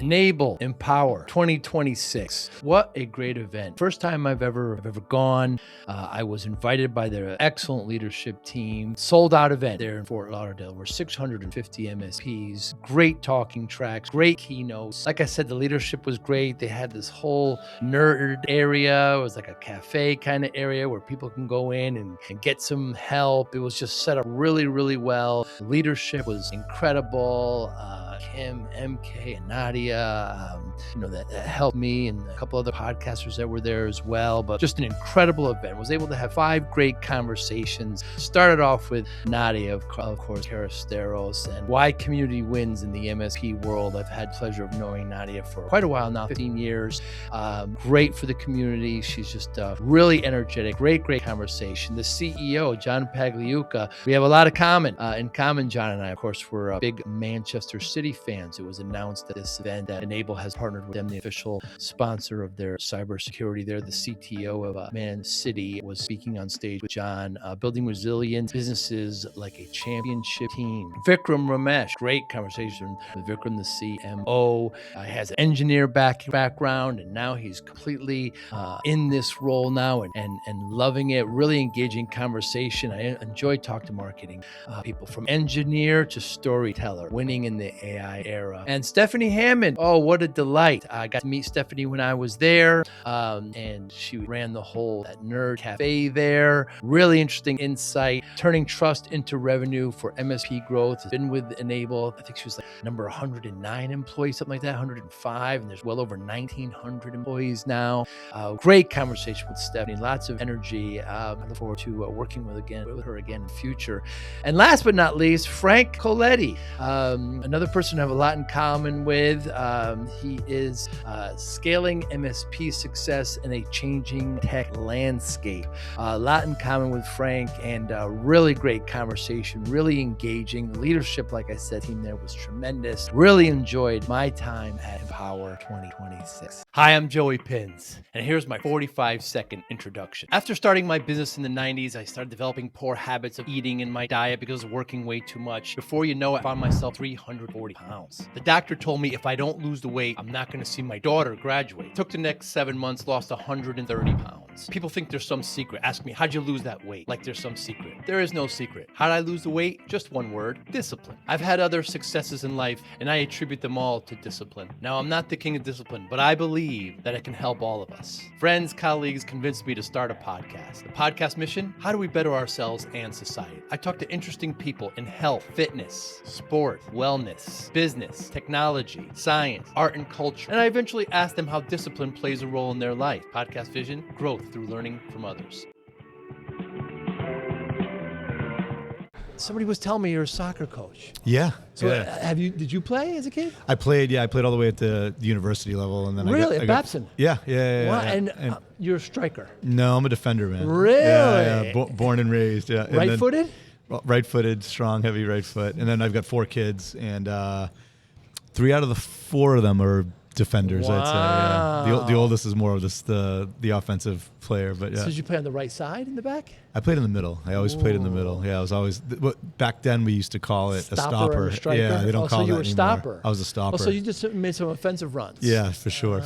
Nable Empower 2026. What a great event. First time I've ever gone. I was invited by their excellent leadership team. Sold out event there in Fort Lauderdale. We're 650 MSPs. Great talking tracks, great keynotes. Like I said, the leadership was great. They had this whole nerd area. It was like a cafe kind of area where people can go in and get some help. It was just set up really, really well. The leadership was incredible. Kim, MK, and Nadia, that helped me, and a couple other podcasters that were there as well. But just an incredible event. Was able to have 5 great conversations. Started off with Nadia, of course, Karasteros, and why community wins in the MSP world. I've had the pleasure of knowing Nadia for quite a while now, 15 years. Great for the community. She's just really energetic. Great conversation. The CEO, John Pagliuca, we have a lot of in common, John and I. Of course, we're big Manchester City fans. It was announced at this event that Nable has partnered with them, the official sponsor of their cybersecurity. They're the CTO of Man City, was speaking on stage with John, building resilient businesses like a championship team. Vikram Ramesh, great conversation with Vikram, the CMO. Has an engineer background, and now he's completely in this role now and loving it. Really engaging conversation. I enjoy talking to marketing people, from engineer to storyteller, winning in the AI era. And Stephanie Hammond, oh, what a delight. I got to meet Stephanie when I was there, and she ran the whole nerd cafe there. Really interesting insight, turning trust into revenue for MSP growth. Has been with Nable. I think she was like number 109 employees, something like that, 105, and there's well over 1,900 employees now. Great conversation with Stephanie, lots of energy. I look forward to working with her again in the future. And last but not least, Frank Coletti, another person I have a lot in common with. He is scaling MSP success in a changing tech landscape. A lot in common with Frank, and really great conversation, really engaging. The leadership, like I said, team there was tremendous. Really enjoyed my time at Empower 2026. Hi, I'm Joey Pinz, and here's my 45-second introduction. After starting my business in the 90s, I started developing poor habits of eating in my diet because I was working way too much. Before you know it, I found myself 340 pounds. The doctor told me if I don't lose the weight, I'm not going to see my daughter graduate. Took the next 7 months, lost 130 pounds. People think there's some secret. Ask me, how'd you lose that weight? Like there's some secret. There is no secret. How'd I lose the weight? Just one word: discipline. I've had other successes in life, and I attribute them all to discipline. Now, I'm not the king of discipline, but I believe that it can help all of us. Friends, colleagues convinced me to start a podcast. The podcast mission: how do we better ourselves and society? I talk to interesting people in health, fitness, sport, wellness, business, technology, science, art, and culture. And I eventually ask them how discipline plays a role in their life. Podcast vision: growth through learning from others. Somebody was telling me you're a soccer coach. Yeah. So yeah. Did you play as a kid? I played all the way at the university level, and then really I at Babson. Yeah. Wow. Yeah. And you're a striker. No, I'm a defender, man. Really? Yeah. Born and raised. Yeah. Right-footed? Right-footed, strong, heavy right foot, and then I've got 4 kids, and 3 out of the 4 of them are defenders. Wow. I'd say. Yeah. The oldest is more of the offensive player, but yeah. So did you play on the right side in the back? I played in the middle. I always played in the middle. Yeah, I was always. Back then we used to call it a stopper. Or a striker? Yeah, they don't call so you that were a anymore. stopper. I was a stopper. So you just made some offensive runs. Yeah, for sure.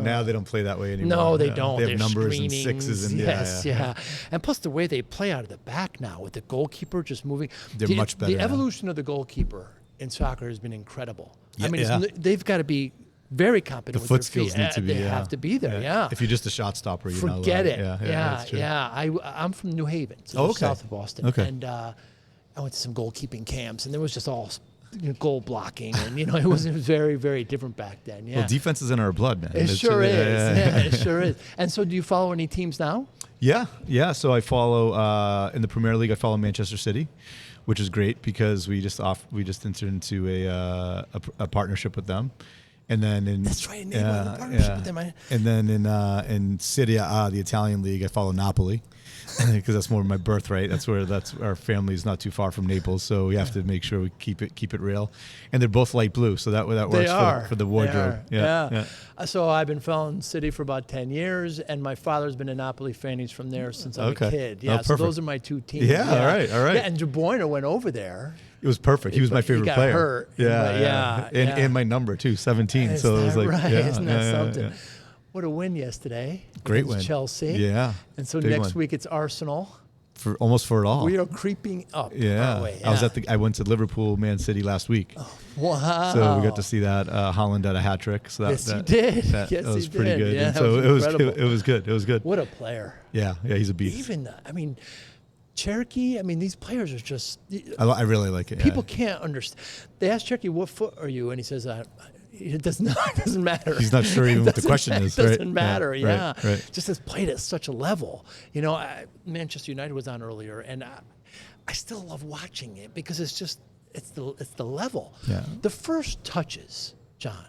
Now they don't play that way anymore. No, they don't. They have They're numbers screenings. and 6s and yeah. And plus the way they play out of the back now with the goalkeeper just moving. They're much better. The now. evolution of the goalkeeper in soccer has been incredible. Yeah, I mean, they've got to be very competent the with foot skills need to be. They have to be there. Yeah. If you're just a shot stopper, you're not forget allowed. it. Yeah. I'm from New Haven, so south of Boston, and I went to some goalkeeping camps, and there was just all goal blocking, and it was very, very different back then. Yeah. Well, defense is in our blood, man. It sure is. Yeah, it sure is. And so, do you follow any teams now? Yeah. So I follow in the Premier League. I follow Manchester City, which is great because we just entered into a partnership with them. And then that's right, partnership with them. And then in Serie A, the Italian league, I follow Napoli. because that's more of my birthright. That's our family is not too far from Naples, so we have to make sure we keep it real. And they're both light blue, so that works for the wardrobe. Yeah. So I've been following City for about 10 years, and my father's been a Napoli fan. He's from there since I'm a kid. Yeah, so those are my two teams. Yeah, all right. Yeah, and De Bruyne went over there. It was perfect. He was my favorite player. Hurt. And my number too, 17. Is so it was like, right? Isn't that something? Yeah. What a win yesterday. Great win. Chelsea. Yeah. And so Big next one. week it's Arsenal. For it all. We are creeping up. Yeah. I went to Liverpool, Man City last week. Oh, wow. So we got to see that. Holland had a hat trick. So he did. That was pretty good. Yeah, and so it was good. It was good. What a player. Yeah, he's a beast. Even, Cherokee, these players are just... I really like it. People can't understand. They asked Cherokee, what foot are you? And he says, it doesn't matter. He's not sure even what the question is. It doesn't matter, Right. Just has played at such a level. Manchester United was on earlier, and I still love watching it because it's the level. Yeah. The first touches, John,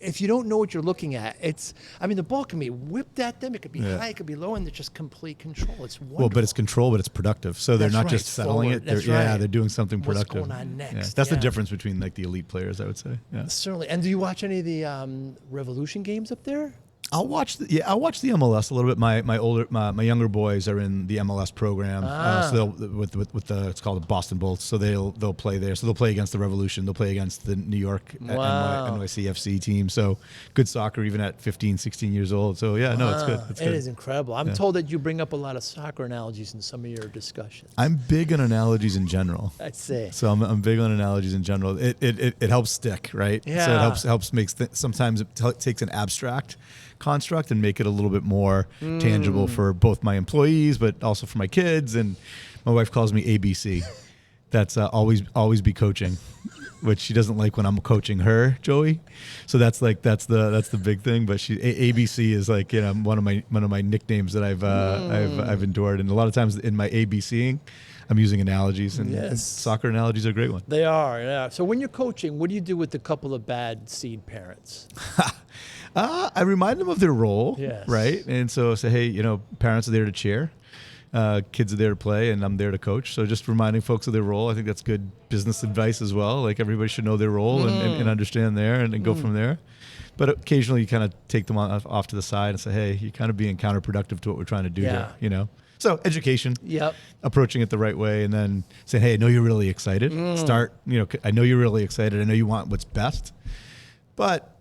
if you don't know what you're looking at, the ball can be whipped at them. It could be high, it could be low, and they're just complete control. It's wonderful. Well, but it's control, but it's productive. So they're not just settling it. They're doing something productive. What's going on next? Yeah. That's the difference between the elite players, I would say. Yeah. Certainly. And do you watch any of the Revolution games up there? I'll watch the MLS a little bit. My younger boys are in the MLS program, so they'll with it's called the Boston Bolts. So they'll play there. So they'll play against the Revolution. They'll play against the New York NYCFC team. So good soccer even at 15, 16 years old. So it's good. It is incredible. I'm told that you bring up a lot of soccer analogies in some of your discussions. I'm big on analogies in general. I'd say. So I'm big on analogies in general. It helps stick, right? Yeah. So it helps make sometimes it takes an abstract construct and make it a little bit more tangible for both my employees, but also for my kids. And my wife calls me ABC. That's always be coaching, which she doesn't like when I'm coaching her, Joey. So that's the big thing. But ABC is like one of my nicknames that I've endured. And a lot of times in my ABCing, I'm using analogies, and soccer analogies are a great one. They are, yeah. So when you're coaching, what do you do with a couple of bad seed parents? I remind them of their role, yes. Right? And so I say, hey, parents are there to cheer, kids are there to play, and I'm there to coach. So just reminding folks of their role, I think that's good business advice as well. Like everybody should know their role and understand there and go from there. But occasionally you kind of take them off to the side and say, hey, you're kind of being counterproductive to what we're trying to do here, So education, approaching it the right way, and then saying, hey, I know you're really excited. I know you're really excited. I know you want what's best, but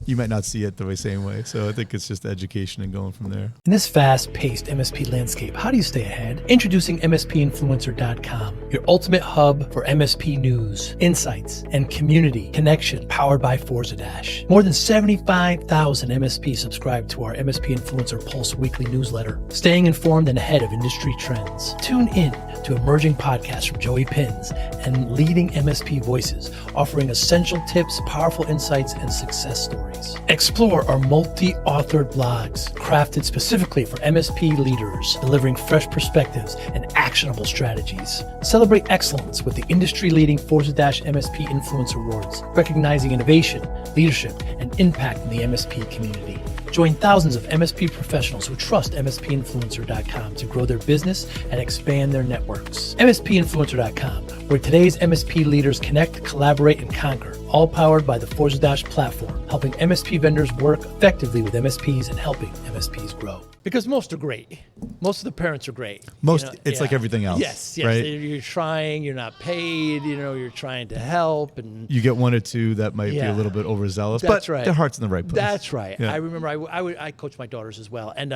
you might not see it the same way. So I think it's just education and going from there. In this fast-paced MSP landscape, how do you stay ahead? Introducing MSPinfluencer.com, your ultimate hub for MSP news, insights, and community connection powered by Forza Dash. More than 75,000 MSPs subscribe to our MSP Influencer Pulse weekly newsletter, staying informed and ahead of industry trends. Tune in to emerging podcasts from Joey Pinz and leading MSP voices, offering essential tips, powerful insights, and success stories. Explore our multi-authored blogs, crafted specifically for MSP leaders, delivering fresh perspectives and actionable strategies. Celebrate excellence with the industry-leading Forza MSP Influencer Awards, recognizing innovation, leadership, and impact in the MSP community. Join thousands of MSP professionals who trust MSPinfluencer.com to grow their business and expand their networks. MSPinfluencer.com, where today's MSP leaders connect, collaborate, and conquer, all powered by the Forza platform, helping MSP vendors work effectively with MSPs and helping MSPs grow. Because most are great. Most of the parents are great. It's like everything else. Yes. Right? You're trying, you're not paid, you're trying to help. And you get one or two that might be a little bit overzealous, but their heart's in the right place. That's right. Yeah. I remember I coached my daughters as well. And,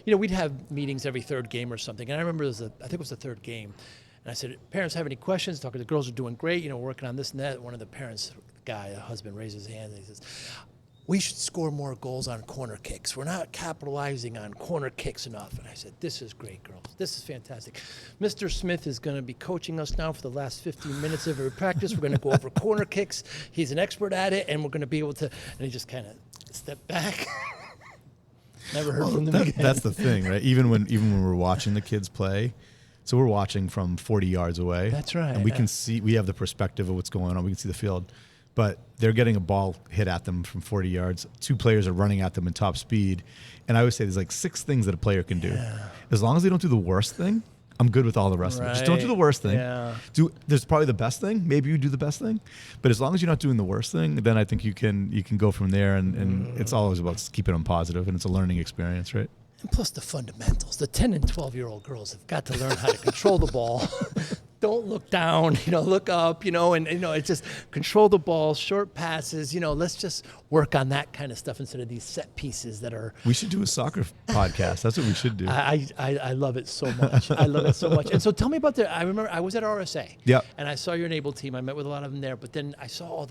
we'd have meetings every third game or something. And I remember I think it was the third game. And I said, parents have any questions? The girls are doing great, working on this and that. One of the parents, the husband, raised his hand and he says, we should score more goals on corner kicks. We're not capitalizing on corner kicks enough. And I said, this is great, girls. This is fantastic. Mr. Smith is going to be coaching us now for the last 15 minutes of every practice. We're going to go over corner kicks. He's an expert at it, and we're going to be able to. And he just kind of stepped back. Never heard from them again. That's the thing, right? Even when we're watching the kids play, so we're watching from 40 yards away. That's right. And we can see, we have the perspective of what's going on. We can see the field. but they're getting a ball hit at them from 40 yards. 2 players are running at them in top speed. And I always say there's like 6 things that a player can do. As long as they don't do the worst thing, I'm good with all the rest of it. Just don't do the worst thing. There's probably the best thing. Maybe you do the best thing. But as long as you're not doing the worst thing, then I think you can go from there. And it's always about keeping them positive, and it's a learning experience, right? And plus the fundamentals. The 10 and 12-year-old girls have got to learn how to control the ball. Don't look down, look up, and it's just control the ball, short passes, let's just work on that kind of stuff instead of these set pieces that are. We should do a soccer podcast. That's what we should do. I love it so much. I love it so much. And so tell me about I remember I was at RSA. Yeah. And I saw your Nable team. I met with a lot of them there, but then I saw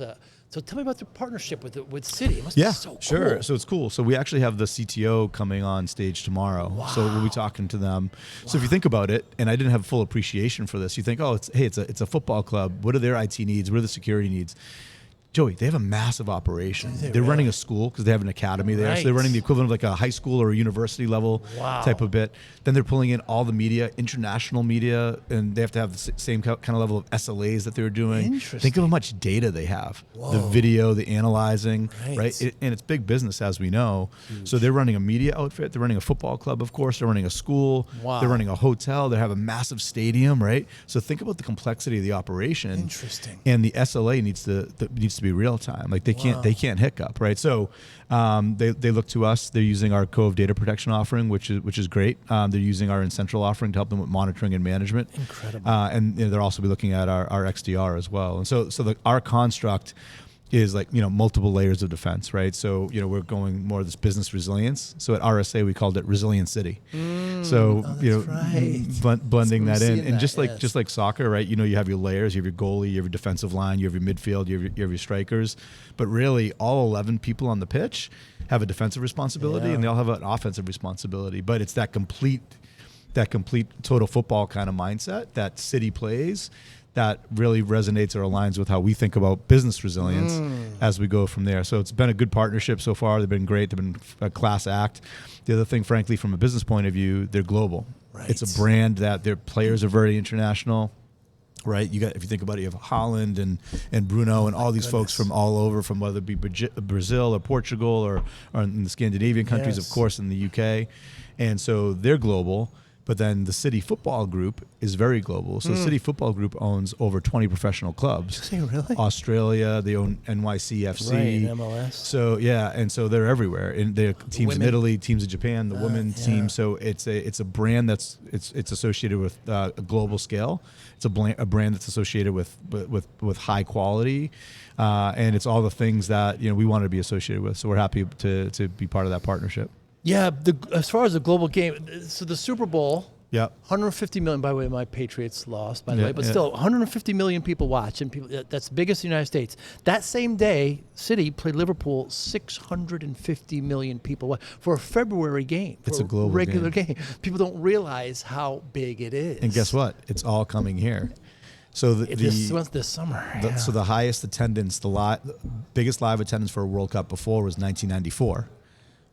so tell me about the partnership with City. It must be so cool. Sure. So it's cool. So we actually have the CTO coming on stage tomorrow. Wow. So we'll be talking to them. Wow. So if you think about it, and I didn't have full appreciation for this, you think, it's a football club. What are their IT needs? What are the security needs? Joey, they have a massive operation. They're running a school because they have an academy there. Right. So they're running the equivalent of like a high school or a university level type of bit. Then they're pulling in all the media, international media, and they have to have the same kind of level of SLAs that they're doing. Interesting. Think of how much data they have. Whoa. The video, the analyzing, right? And it's big business, as we know. Huge. So they're running a media outfit. They're running a football club, of course. They're running a school. Wow. They're running a hotel. They have a massive stadium, right? So think about the complexity of the operation. Interesting. And the SLA needs to be real time. Like they can't hiccup, right? So they look to us. They're using our Cove data protection offering, which is great. They're using our Incentral offering to help them with monitoring and management. Incredible. And they'll also be looking at our XDR as well. And so our construct is like, multiple layers of defense, right? So, we're going more this business resilience. So at RSA, we called it Resilient City. Blending that in. And just like soccer, right? You have your layers, you have your goalie, you have your defensive line, you have your midfield, you have your strikers. But really, all 11 people on the pitch have a defensive responsibility and they all have an offensive responsibility. But it's that complete total football kind of mindset that City plays that really resonates or aligns with how we think about business resilience as we go from there. So it's been a good partnership so far. They've been great. They've been a class act. The other thing, frankly, from a business point of view, they're global. Right. It's a brand that their players are very international, right? If you think about it, you have Holland and Bruno and all these folks from all over, from whether it be Brazil or Portugal or in the Scandinavian countries, of course, in the UK. And so they're global. But then the City Football Group is very global. So the City Football Group owns over 20 professional clubs. Really? Australia, they own NYCFC. Right, MLS. So and so they're everywhere. And they have teams in Italy, teams in Japan, the women's team. So it's a brand that's associated with a global scale. It's a brand that's associated with high quality, and it's all the things that we want to be associated with. So we're happy to be part of that partnership. Yeah, as far as the global game, so the Super Bowl, 150 million. By the way, my Patriots lost, by the way, but still 150 million people watch, and that's the biggest in the United States. That same day, City played Liverpool, 650 million people watch for a February game. It's a global regular game. People don't realize how big it is. And guess what? It's all coming here. So this summer. So the highest attendance, the biggest live attendance for a World Cup before was 1994.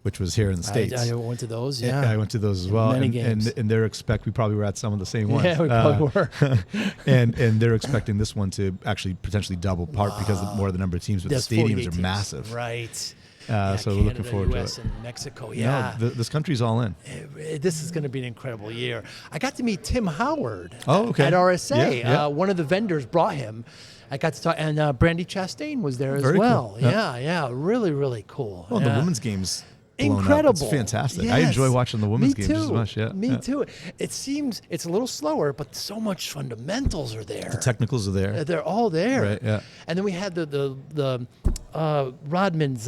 Which was here in the States. I went to those, I went to those as well. Many games. And we probably were at some of the same ones. Yeah, we probably were. and they're expecting this one to actually potentially double, because of more of the number of teams, but the stadiums are massive. Right. So we're looking forward US to it. And Mexico, this country's all in. This is going to be an incredible year. I got to meet Tim Howard at RSA. One of the vendors brought him. I got to talk, and Brandy Chastain was there as well. Cool. Yeah, really, really cool. Well, the women's games. Incredible. It's fantastic. Yes. I enjoy watching the women's games as much. Me too. It seems it's a little slower, but so much fundamentals are there. The technicals are there. They're all there. Right, yeah. And then we had the Rodman's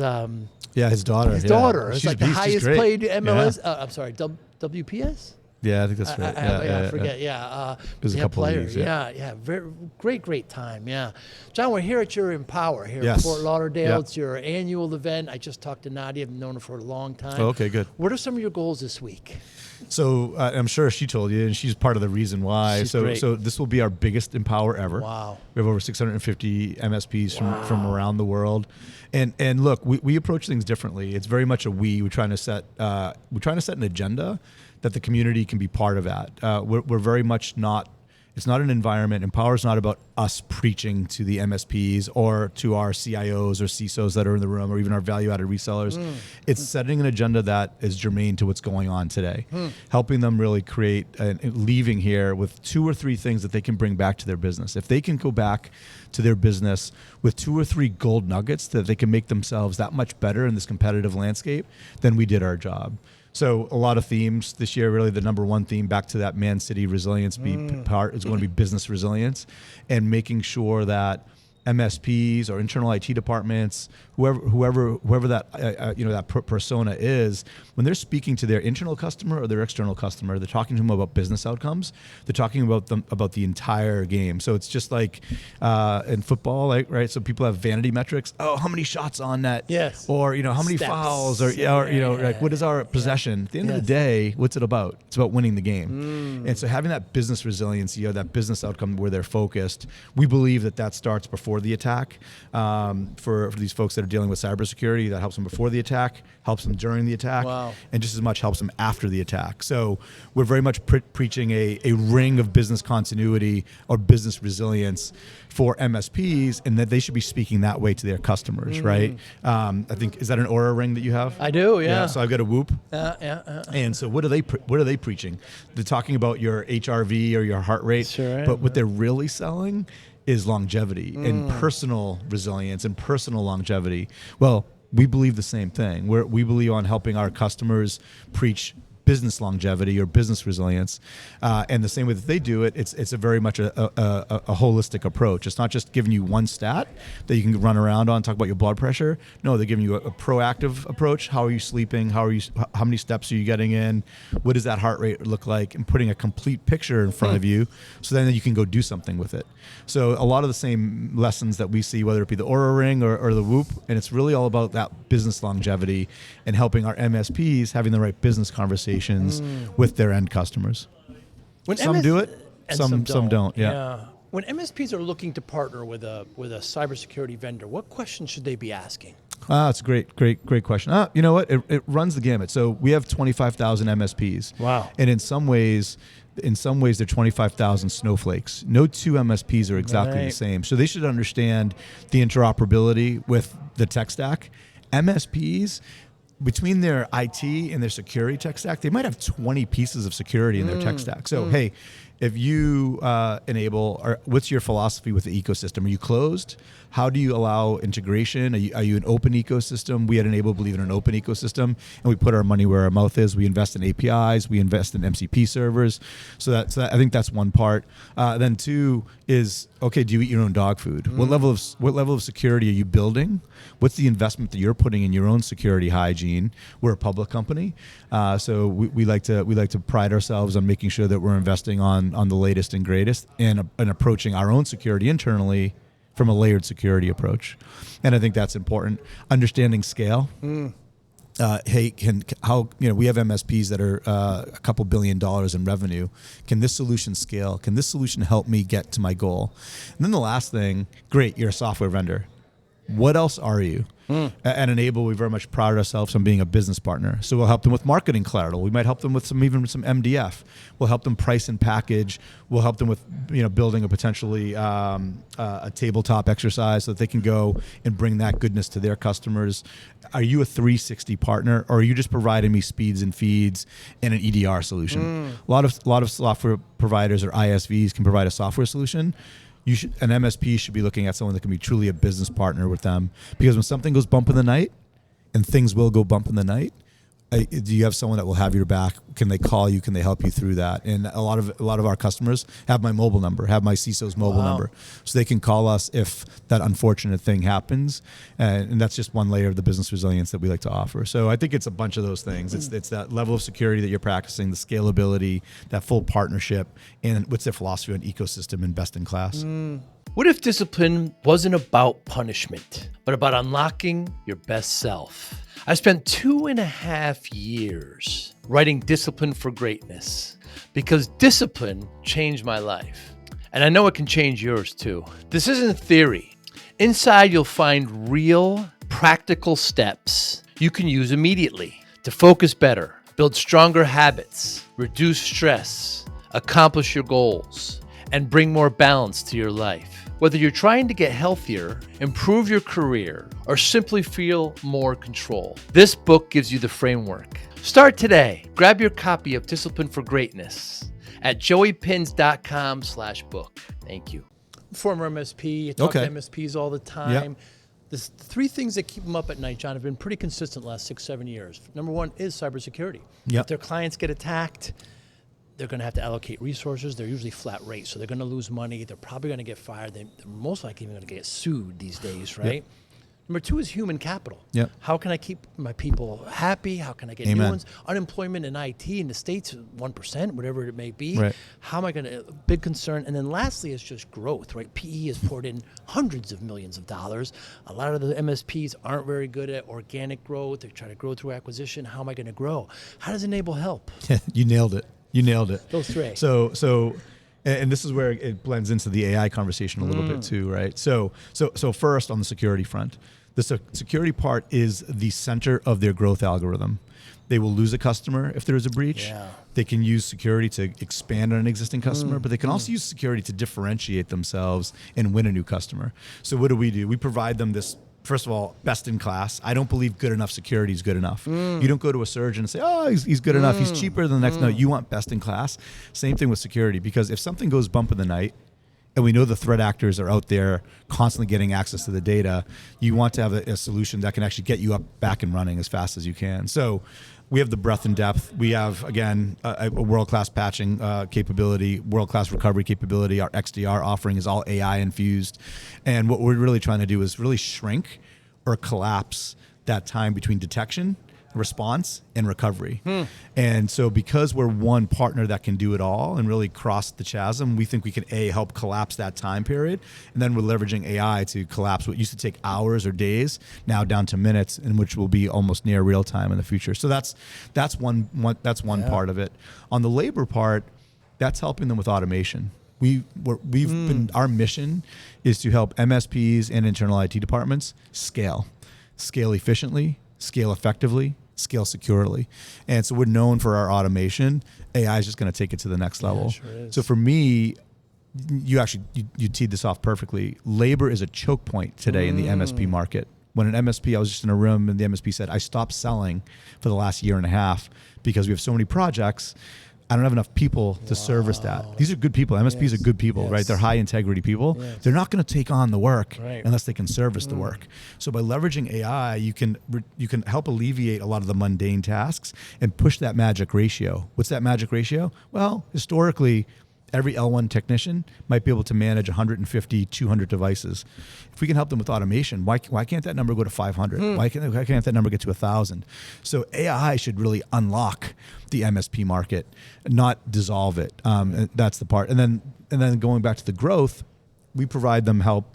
his daughter. His daughter. It's like the highest played MLS. I'm sorry, WPS? Yeah, I think that's right. I forget. There's a couple players. of these. Very great time. Yeah, John, we're here at your Empower here in Fort Lauderdale. Yeah. It's your annual event. I just talked to Nadia. I've known her for a long time. Oh, okay, good. What are some of your goals this week? So I'm sure she told you, and she's part of the reason why. She's great. So this will be our biggest Empower ever. Wow. We have over 650 MSPs from around the world, and look, we approach things differently. It's very much a we. We're trying to set an agenda that the community can be part of that. We're very much not It's not an environment. Empower is not about us preaching to the MSPs or to our CIOs or CISOs that are in the room, or even our value-added resellers. It's setting an agenda that is germane to what's going on today, helping them really create leaving here with 2 or 3 things that they can bring back to their business. If they can go back to their business with 2 or 3 gold nuggets that they can make themselves that much better in this competitive landscape, then we did our job. So a lot of themes this year, really the number one theme back to that Man City resilience part is going to be business resilience, and making sure that MSPs or internal IT departments, whoever that that persona is, when they're speaking to their internal customer or their external customer, they're talking to them about business outcomes. They're talking about the entire game. So it's just like in football, right? So people have vanity metrics. Oh, how many shots on net? Yes. Or how many Steps. fouls? Or like what is our possession? At the end of the day, what's it about? It's about winning the game. And so having that business resiliency, that business outcome where they're focused, we believe that starts before the attack. For these folks that are dealing with cybersecurity, that helps them before the attack, helps them during the attack, and just as much helps them after the attack. So we're very much preaching a ring of business continuity or business resilience for MSPs, and that they should be speaking that way to their customers, right? I think, is that an Aura ring that you have? I do, yeah. So I've got a Whoop. And so what are they preaching? They're talking about your HRV or your heart rate, but what they're really selling is longevity and personal resilience and personal longevity. Well, we believe the same thing. We believe on helping our customers preach business longevity or business resilience, and the same way that they do it, it's a very much a holistic approach. It's not just giving you one stat that you can run around on, talk about your blood pressure. No, they're giving you a proactive approach. How are you sleeping? How many steps are you getting in? What does that heart rate look like? And putting a complete picture in front of you, so then you can go do something with it. So a lot of the same lessons that we see, whether it be the Aura Ring or the Whoop, and it's really all about that business longevity and helping our MSPs having the right business conversations with their end customers. Some do it, some don't. Yeah. When MSPs are looking to partner with a cybersecurity vendor, what questions should they be asking? That's a great question. You know what? It runs the gamut. So we have 25,000 MSPs. Wow. And in some ways, they're 25,000 snowflakes. No 2 MSPs are exactly the same. So they should understand the interoperability with the tech stack. MSPs, between their IT and their security tech stack, they might have 20 pieces of security in their tech stack. So, hey, if you enable, what's your philosophy with the ecosystem? Are you closed? How do you allow integration? Are you an open ecosystem? We at Nable believe in an open ecosystem, and we put our money where our mouth is. We invest in APIs. We invest in MCP servers. So that I think that's one part. Then 2 is, okay, do you eat your own dog food? What level of security are you building? What's the investment that you're putting in your own security hygiene? We're a public company, so we like to pride ourselves on making sure that we're investing on the latest and greatest, and approaching our own security internally from a layered security approach. And I think that's important. Understanding scale. We have MSPs that are a couple $1 billion in revenue. Can this solution scale? Can this solution help me get to my goal? And then the last thing, great, you're a software vendor. What else are you? At Nable, we very much pride ourselves on being a business partner. So we'll help them with marketing collateral. We might help them with some MDF. We'll help them price and package. We'll help them with building a potentially a tabletop exercise so that they can go and bring that goodness to their customers. Are you a 360 partner, or are you just providing me speeds and feeds and an EDR solution? A lot of software providers or ISVs can provide a software solution. An MSP should be looking at someone that can be truly a business partner with them, because when something goes bump in the night, and things will go bump in the night, do you have someone that will have your back? Can they call you? Can they help you through that? And a lot of our customers have my mobile number, have my CISO's mobile number, so they can call us if that unfortunate thing happens. And that's just one layer of the business resilience that we like to offer. So I think it's a bunch of those things. It's that level of security that you're practicing, the scalability, that full partnership, and what's their philosophy on ecosystem and best in class. What if discipline wasn't about punishment, but about unlocking your best self? I spent 2.5 years writing Discipline for Greatness, because discipline changed my life. And I know it can change yours too. This isn't theory. Inside, you'll find real, practical steps you can use immediately to focus better, build stronger habits, reduce stress, accomplish your goals. and bring more balance to your life. Whether you're trying to get healthier, improve your career, or simply feel more control, this book gives you the framework. Start today. Grab your copy of Discipline for Greatness at joeypinz.com/book. Thank you. Former MSP, I talk to MSPs all the time. Yep. The three things that keep them up at night, John, have been pretty consistent the last 6-7 years. Number one is cybersecurity. Yep. If their clients get attacked, they're going to have to allocate resources. They're usually flat rate, so they're going to lose money. They're probably going to get fired. They're most likely even going to get sued these days, right? Yep. Number two is human capital. Yep. How can I keep my people happy? How can I get new ones? Unemployment in IT in the States is 1%, whatever it may be. Right. How am I going to, big concern. And then lastly is just growth, right? PE has poured in hundreds of millions of dollars. A lot of the MSPs aren't very good at organic growth. They try to grow through acquisition. How am I going to grow? How does Nable help? You nailed it. You nailed it. Those three. And this is where it blends into the AI conversation a little bit too, right? So first on the security front, the security part is the center of their growth algorithm. They will lose a customer if there is a breach. Yeah. They can use security to expand on an existing customer, but they can also use security to differentiate themselves and win a new customer. So what do? We provide them this, first of all, best in class. I don't believe good enough security is good enough. You don't go to a surgeon and say, oh, he's good enough. He's cheaper than the next. No, you want best in class. Same thing with security, because if something goes bump in the night, and we know the threat actors are out there constantly getting access to the data, you want to have a solution that can actually get you up, back and running as fast as you can. So we have the breadth and depth. We have, again, a world-class patching capability, world-class recovery capability. Our XDR offering is all AI infused. And what we're really trying to do is really shrink or collapse that time between detection, response, and recovery. And so because we're one partner that can do it all and really cross the chasm, we think we can help collapse that time period. And then we're leveraging AI to collapse what used to take hours or days now down to minutes, and which will be almost near real time in the future. So that's one part of it. On the labor part, that's helping them with automation. Our mission is to help MSPs and internal IT departments scale efficiently, scale effectively, scale securely. And so we're known for our automation. AI is just going to take it to the next level. Sure is. So for me, you teed this off perfectly. Labor is a choke point today in the MSP market. When an MSP, I was just in a room and the MSP said, I stopped selling for the last year and a half because we have so many projects. I don't have enough people to service that. These are good people. MSPs are good people, right? They're high integrity people. They're not going to take on the work unless they can service the work. So by leveraging AI, you can help alleviate a lot of the mundane tasks and push that magic ratio. What's that magic ratio? Well, historically, every L1 technician might be able to manage 150, 200 devices. If we can help them with automation, why can't that number go to 500? Why can't that number get to 1,000? So AI should really unlock the MSP market, not dissolve it. And that's the part. And then going back to the growth, we provide them help.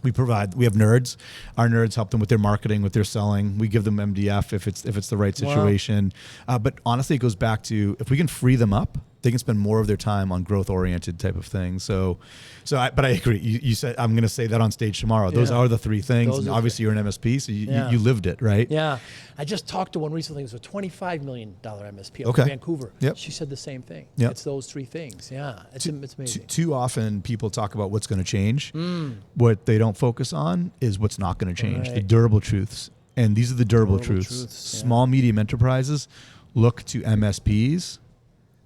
We have nerds. Our nerds help them with their marketing, with their selling. We give them MDF if it's the right situation. But honestly, it goes back to, if we can free them up, they can spend more of their time on growth-oriented type of things. But I agree. You said, I'm going to say that on stage tomorrow. Those are the three things. And obviously, you're an MSP, so you lived it, right? Yeah. I just talked to one recently. It was a $25 million MSP up in Vancouver. Yep. She said the same thing. Yep. It's those three things. Yeah. It's amazing. Too often, people talk about what's going to change. What they don't focus on is what's not going to change, the durable truths. And these are the durable truths. Small, medium enterprises look to MSPs.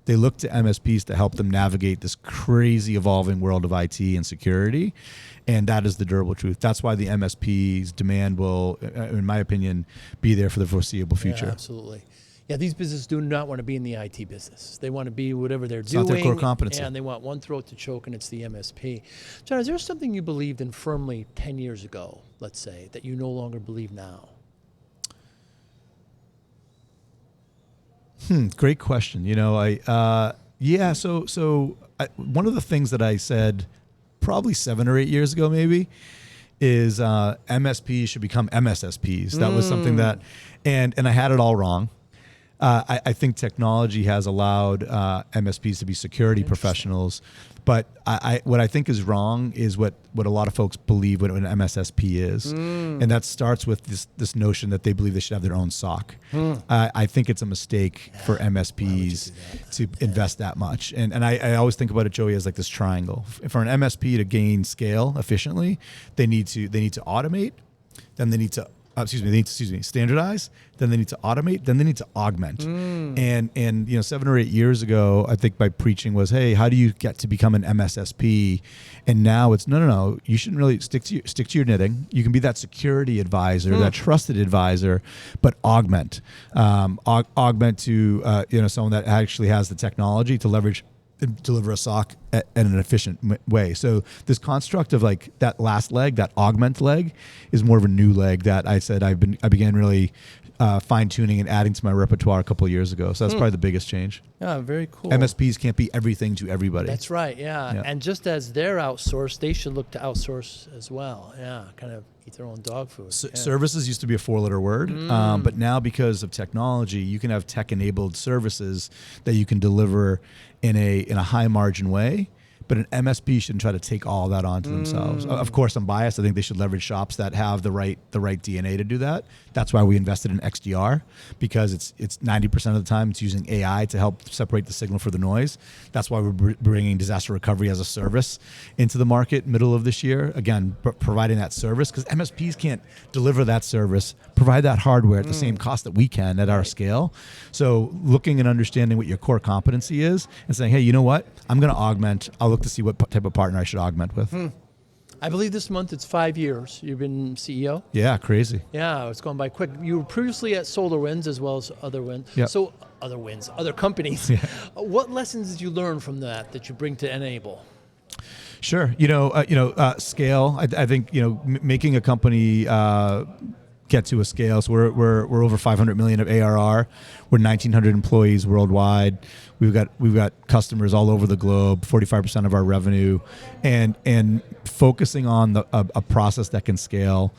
They look to MSPs to help them navigate this crazy evolving world of IT and security. And that is the durable truth. That's why the MSP's demand will, in my opinion, be there for the foreseeable future. Yeah, absolutely. Yeah, these businesses do not want to be in the IT business. They want to be whatever they're doing. It's not their core competency. And they want one throat to choke, and it's the MSP. John, is there something you believed in firmly 10 years ago, let's say, that you no longer believe now? Great question. One of the things that I said probably 7 or 8 years ago, maybe, is MSPs should become MSSPs. That was something that, and I had it all wrong. I think technology has allowed MSPs to be security professionals, but what I think is wrong is what a lot of folks believe what an MSSP is, and that starts with this notion that they believe they should have their own SOC. I think it's a mistake for MSPs to invest that much, and I always think about it, Joey, as like this triangle. For an MSP to gain scale efficiently, they need to automate, then they need to standardize, then they need to automate, then they need to augment. And 7 or 8 years ago, I think my preaching was, hey, how do you get to become an MSSP? And now it's no, you shouldn't really stick to your knitting. You can be that security advisor, that trusted advisor, but augment to someone that actually has the technology to leverage and deliver a SOC in an efficient way. So this construct of like that last leg, that augment leg, is more of a new leg that I said I began really fine tuning and adding to my repertoire a couple of years ago. So that's probably the biggest change. Yeah, very cool. MSPs can't be everything to everybody. That's right. Yeah. And just as they're outsourced, they should look to outsource as well. Yeah, kind of eat their own dog food. Services used to be a 4-letter word, but now because of technology, you can have tech-enabled services that you can deliver in a high margin way. But an MSP shouldn't try to take all that onto themselves. Of course, I'm biased. I think they should leverage shops that have the right DNA to do that. That's why we invested in XDR, because it's 90% of the time it's using AI to help separate the signal for the noise. That's why we're bringing disaster recovery as a service into the market middle of this year. Again, providing that service, because MSPs can't deliver that service, provide that hardware at the same cost that we can at our scale. So looking and understanding what your core competency is and saying, hey, you know what? I'm going to augment. I'll look to see what type of partner I should augment with. I believe this month it's 5 years you've been CEO. Yeah, crazy. Yeah, it's gone by quick. You were previously at SolarWinds as well as other wins. Yep. So other companies. Yeah. What lessons did you learn from that you bring to Nable? Sure. Scale. I think making a company get to a scale. So we're over 500 million of ARR. We're 1,900 employees worldwide. We've got customers all over the globe. 45% of our revenue, and focusing on a process that can scale,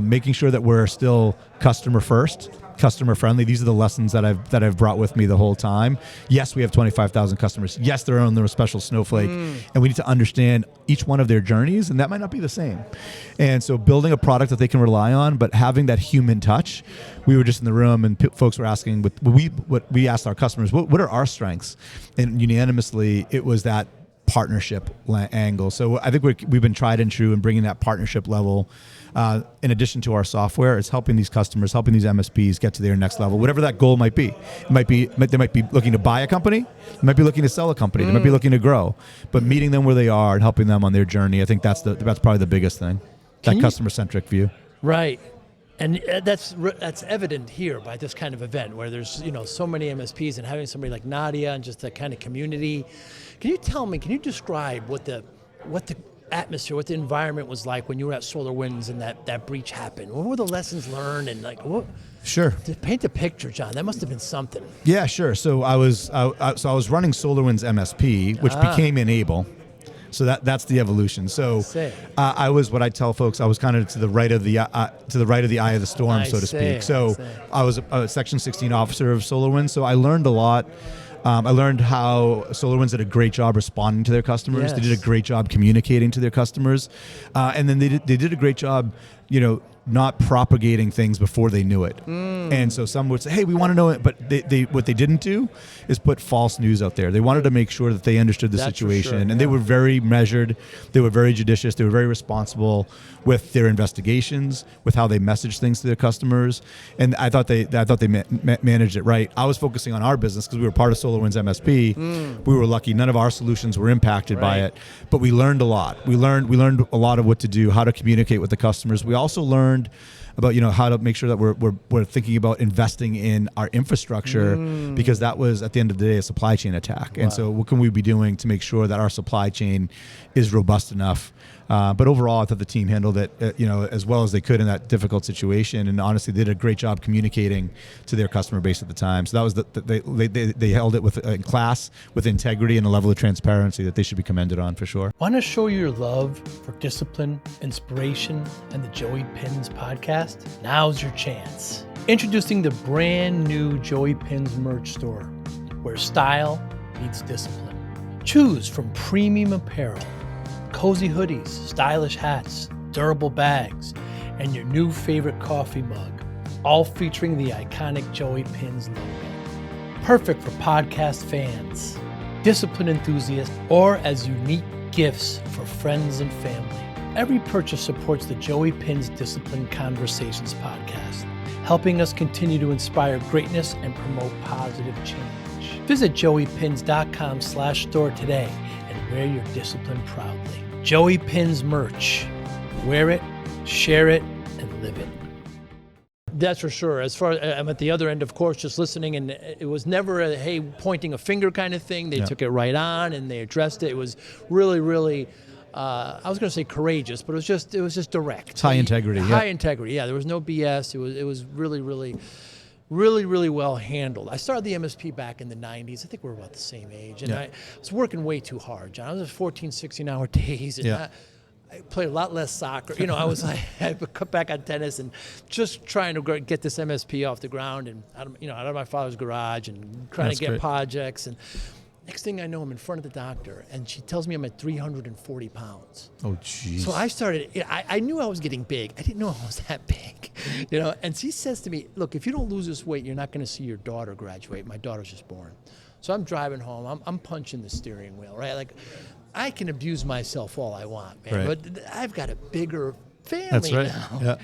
making sure that we're still customer first, customer friendly. These are the lessons that I've brought with me the whole time. Yes, we have 25,000 customers. Yes, they're on their special snowflake, and we need to understand each one of their journeys, and that might not be the same. And so building a product that they can rely on, but having that human touch. We were just in the room, and folks were asking, what we asked our customers, what are our strengths? And unanimously, it was that partnership angle. So I think we've been tried and true in bringing that partnership level. In addition to our software, it's helping these customers, helping these MSPs get to their next level, whatever that goal might be. They might be looking to buy a company, they might be looking to sell a company, they might be looking to grow, but meeting them where they are and helping them on their journey, I think that's probably the biggest thing. That customer-centric view. Right. And that's evident here by this kind of event where there's so many MSPs, and having somebody like Nadia and just that kind of community. Can you describe what the atmosphere, what the environment was like when you were at SolarWinds and that breach happened? What were the lessons learned, and what? Sure. To paint a picture, John, that must have been something. Yeah, sure. So I was running SolarWinds MSP, which became Nable. So that's the evolution. So I was, what I tell folks, I was kind of to the right of the eye of the storm, so to speak. So I was a Section 16 officer of SolarWinds. So I learned a lot. I learned how SolarWinds did a great job responding to their customers. Yes. They did a great job communicating to their customers, and then they did a great job, not propagating things before they knew it. And so some would say, hey, we want to know it, but they what they didn't do is put false news out there. They wanted to make sure that they understood the situation, and they were very measured, they were very judicious, they were very responsible with their investigations, with how they messaged things to their customers, and I thought they managed it right. I was focusing on our business because we were part of SolarWinds MSP. We were lucky; none of our solutions were impacted by it, but we learned a lot. We learned a lot of what to do, how to communicate with the customers. We also learned about how to make sure that we're thinking about investing in our infrastructure, because that was at the end of the day a supply chain attack. And so what can we be doing to make sure that our supply chain is robust enough But overall, I thought the team handled it, as well as they could in that difficult situation, and honestly, they did a great job communicating to their customer base at the time. So that was they held it with in class, with integrity and a level of transparency that they should be commended on for sure. Want to show your love for discipline, inspiration, and the Joey Pinz podcast? Now's your chance. Introducing the brand new Joey Pinz merch store, where style meets discipline. Choose from premium apparel, cozy hoodies, stylish hats, durable bags, and your new favorite coffee mug, all featuring the iconic Joey Pinz logo. Perfect for podcast fans, discipline enthusiasts, or as unique gifts for friends and family. Every purchase supports the Joey Pinz Discipline Conversations podcast, helping us continue to inspire greatness and promote positive change. Visit joeypinz.com/store today and wear your discipline proudly. Joey Pinz merch. Wear it, share it, and live it. That's for sure. As far as I'm at the other end, of course, just listening, and it was never a, hey, pointing a finger kind of thing. They took it right on and they addressed it. It was really, really, I was going to say courageous, but it was just direct. It's high integrity. High integrity. Yeah, there was no BS. It was really, really, really, really well handled. I started the MSP back in the 90s. I think we're about the same age. And I was working way too hard, John. I was at 14, 16-hour days. And I played a lot less soccer. I was like, I cut back on tennis and just trying to get this MSP off the ground and out of my father's garage and trying to get projects. And next thing I know, I'm in front of the doctor, and she tells me I'm at 340 pounds. Oh, jeez. So I started, I knew I was getting big. I didn't know I was that big, And she says to me, look, if you don't lose this weight, you're not going to see your daughter graduate. My daughter's just born. So I'm driving home. I'm punching the steering wheel, right? Like, I can abuse myself all I want, man. Right. But I've got a bigger family now. Yeah.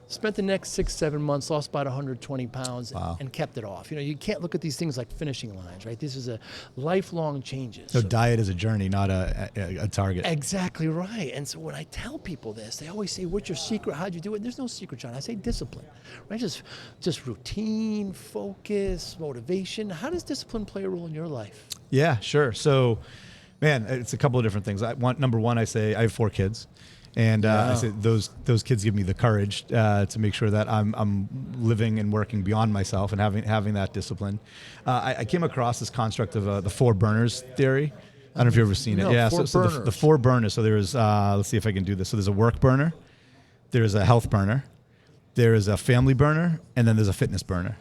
Spent the next 6-7 months, lost about 120 pounds, Wow. and kept it off. You can't look at these things like finishing lines, right? This is a lifelong changes. So diet is a journey, not a target. Exactly right. And so when I tell people this, they always say, what's your secret? How'd you do it? And there's no secret, John. I say discipline, right? Just routine, focus, motivation. How does discipline play a role in your life? Yeah, sure. So, man, it's a couple of different things. Number one, I say I have 4 kids. And I said those kids give me the courage to make sure that I'm living and working beyond myself and having that discipline. I came across this construct of the 4 burners theory. I don't know if you've ever seen it. Yeah, so the 4 burners. So there's let's see if I can do this. So there's a work burner, there's a health burner, there is a family burner, and then there's a fitness burner.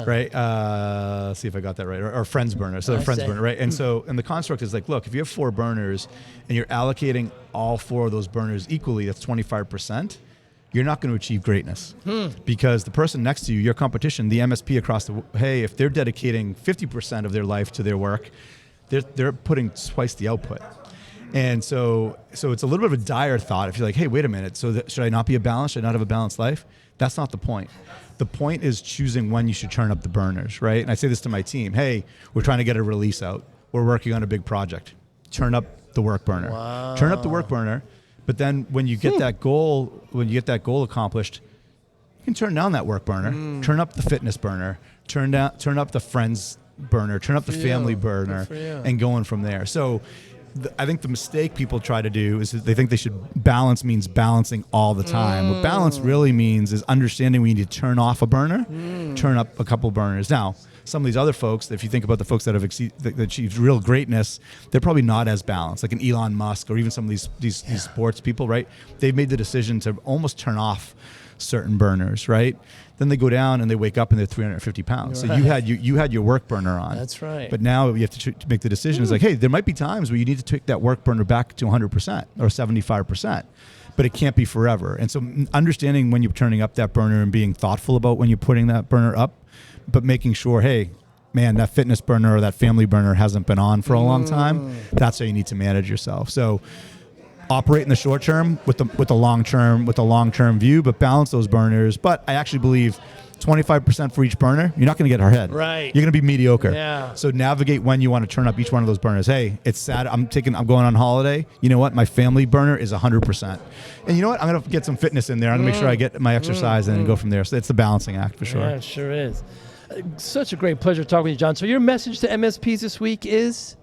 Right? Let's see if I got that right. Or friends burner. So the friends burner, right? And the construct is like, look, if you have 4 burners and you're allocating all 4 of those burners equally, that's 25%, you're not going to achieve greatness. Because the person next to you, your competition, the MSP across hey, if they're dedicating 50% of their life to their work, they're putting twice the output. And so it's a little bit of a dire thought if you're like, hey, wait a minute, should I not be balanced? Should I not have a balanced life? That's not the point. The point is choosing when you should turn up the burners, right? And I say this to my team, hey, we're trying to get a release out. We're working on a big project. Turn up the work burner. Wow. Turn up the work burner, but then when you get that goal, accomplished, you can turn down that work burner, turn up the fitness burner, turn up the friends burner, turn up the family burner, and going from there. So I think the mistake people try to do is they think balance means balancing all the time. What balance really means is understanding when you need to turn off a burner, turn up a couple burners. Now, some of these other folks, if you think about the folks that have achieved real greatness, they're probably not as balanced, like an Elon Musk or even some of these sports people, right? They've made the decision to almost turn off certain burners, right? Then they go down and they wake up and they're 350 pounds. Right. So you had your work burner on. That's right. But now you have to make the decision. It's like, hey, there might be times where you need to take that work burner back to 100% or 75%, but it can't be forever. And so understanding when you're turning up that burner and being thoughtful about when you're putting that burner up, but making sure, hey, man, that fitness burner or that family burner hasn't been on for a long time. That's how you need to manage yourself. So operate in the short term with the long term view, but balance those burners. But I actually believe 25% for each burner, you're not going to get ahead. Right. You're going to be mediocre. Yeah. So navigate when you want to turn up each one of those burners. Hey, it's sad. I'm going on holiday. You know what? My family burner is 100%. And you know what? I'm going to get some fitness in there. I'm going to make sure I get my exercise in and go from there. So it's the balancing act for sure. Yeah, it sure is. Such a great pleasure talking with you, John. So your message to MSPs this week is?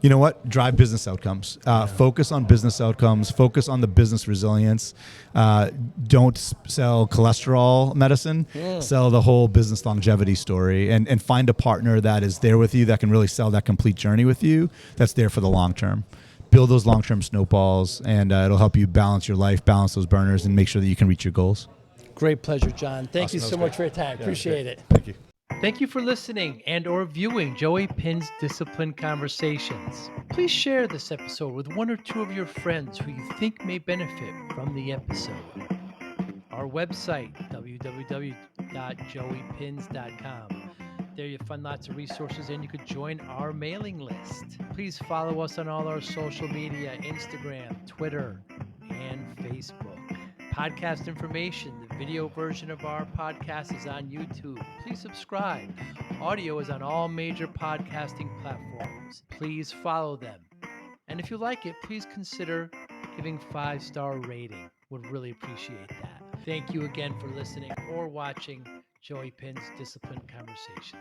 You know what? Drive business outcomes. Focus on business outcomes. Focus on the business resilience. Don't sell cholesterol medicine. Sell the whole business longevity story, and find a partner that is there with you, that can really sell that complete journey with you, that's there for the long term. Build those long-term snowballs, and it'll help you balance your life, balance those burners, and make sure that you can reach your goals. Great pleasure, John. Thank Awesome. you so much for your time. Appreciate it. Thank you. Thank you for listening and or viewing Joey Pinz Discipline Conversations. Please share this episode with one or two of your friends who you think may benefit from the episode. Our website, www.joeypinz.com. There you'll find lots of resources, and you could join our mailing list. Please follow us on all our social media, Instagram, Twitter, and Facebook. Podcast information, the video version of our podcast is on YouTube. Please subscribe. Audio is on all major podcasting platforms. Please follow them. And if you like it, please consider giving 5-star rating. Would really appreciate that. Thank you again for listening or watching Joey Pinz Discipline Conversations.